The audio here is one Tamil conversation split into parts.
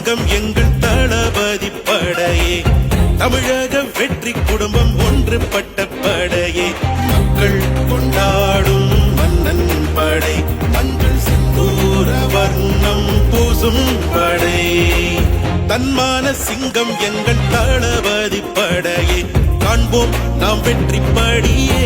சிங்கம் எங்கள் தளபதி படையே, தமிழக வெற்றி குடும்பம் ஒன்றுபட்ட படையே, மக்கள் கொண்டாடும் மன்னன் படை, மஞ்சள் சிந்தூர வர்ணம் பூசும் படை. தன்மான சிங்கம் எங்கள் தளபதி படையே, காண்போம் நாம் வெற்றி படியே.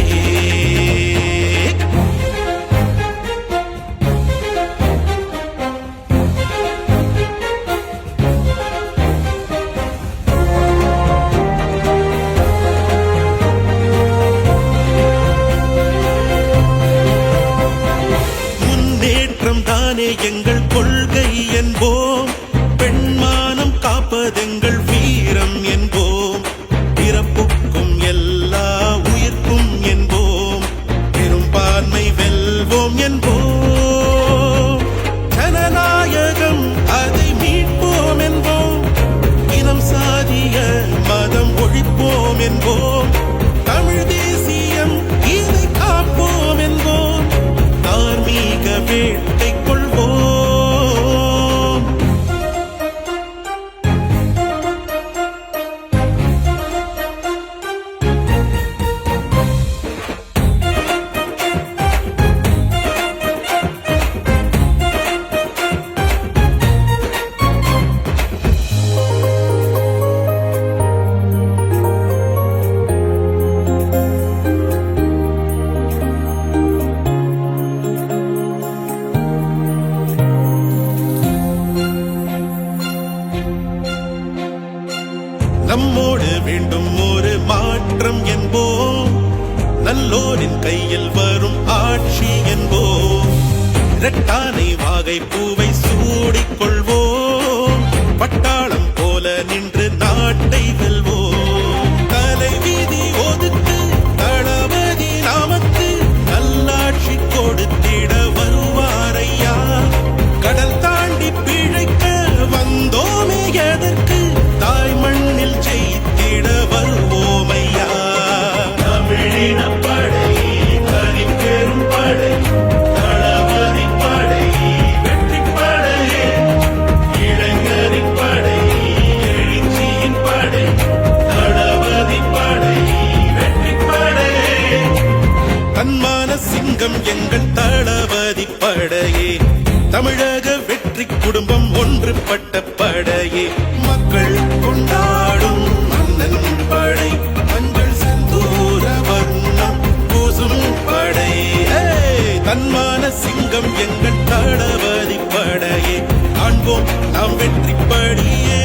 தானே எங்கள் கொள்கை என்போம், பெண்மானம் காப்பதெங்கள் வீரம் என்போம், பிறப்புக்கும் எல்லா உயிர்க்கும் என்போம், பெரும்பான்மை வெல்வோம் என்போம், ஜனநாயகம் அதை மீட்போம் என்போம், இனம் சாதிய மதம் ஒழிப்போம் என்போம், தமிழ் தேசியம் இதை காப்போம் என்போம், தார்மீக வேட்டை நம்மோடு வேண்டும் ஒரு மாற்றம் என்போம், நல்லோரின் கையில் வரும் ஆட்சி என்போம், இரட்டானை வாகை பூவை சூடிக்கொள்வோம், பட்டாளம் போல நின்று நாட்டை வெல்வோம், தலைவீதி ஒதுக்கு தளபதி நமக்கு நல்லாட்சி கொடுத்திட வருவாரையா, கடல் தாண்டி பிழைக்க வந்தோமே எதற்கு, தாய் மண்ணில் ஜெயித்திட வருவோமையா. தமிழின படை தனி பெரும் படை, தளபதி படை வெற்றி படையே, இளைஞரின் படை எழுச்சியின் படை, தளபதி படை வெற்றி படையே. தன்மான சிங்கம் எங்கள் தளபதி படையே, தமிழக வெற்றி குடும்பம் ஒன்றுபட்ட படையே, மக்கள் கொண்டாடும் மன்னன் படை, மஞ்சள் செந்தூர வர்ணம் பூசும் படை. தன்மான சிங்கம் எங்கள் தளபதி படையே, காண்போம் நாம் வெற்றி படியே.